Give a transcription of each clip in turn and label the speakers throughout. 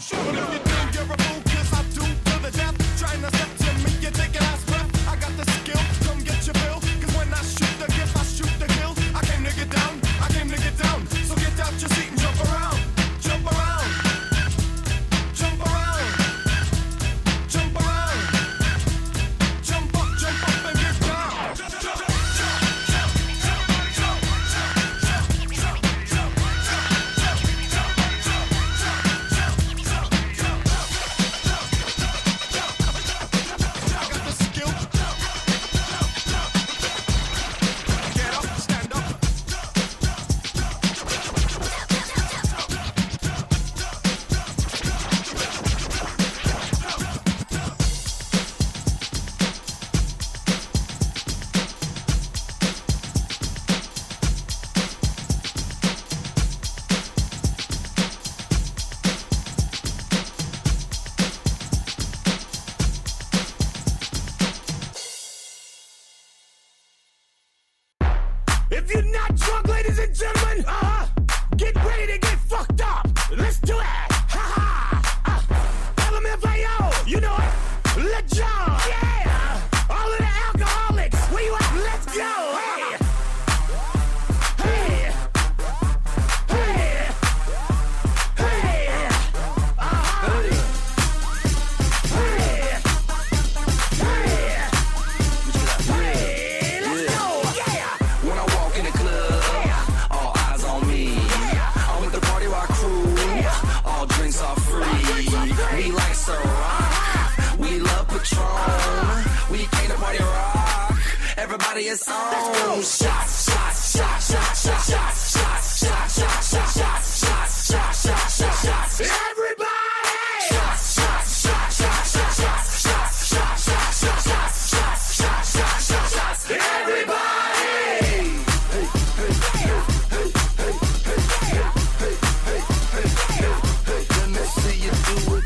Speaker 1: Well, if you think you're a fool, 'cause I do to the death. Trying to step to me, you take an ass breath. I got the skill, come get your bill. 'Cause when I shoot the gift, I shoot the kill. I came to get down, I came to get down. So get out your seat and jump around, jump around, jump around, jump around, jump up and get down. If you're not drunk, ladies and gentlemen, get ready to get fucked up. Let's do it. Ha ha. LMFAO, you know it. Let's go. Yeah. All of the alcoholics, where you at? Let's go. Hey. Hey. Hey. Hey. Hey. Hey. Hey. Let's go. Yeah.
Speaker 2: When I walk in the club, all eyes on me. I'm with the party rock crew, all drinks are free. We like Ciroc, we love Patron. We came to party rock, everybody is on. Shots, shots, shots, shots, shots, shots, shots, shots, shots, shots, shots, shots, shots, shots, shots, shots.
Speaker 1: Everybody!
Speaker 2: Shots, shots, shots, shots, shots, shots, shots, shots, shots, shots, shots, shots, shots, shots, shots, shots.
Speaker 1: Everybody!
Speaker 2: Let me see you do it.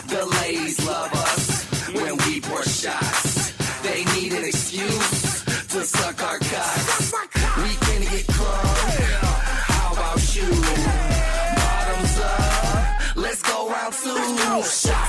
Speaker 2: The ladies love us when we pour shots. They need an excuse to suck our cocks. We can get crunk. How about you? Bottoms up. Let's go round two. Shots.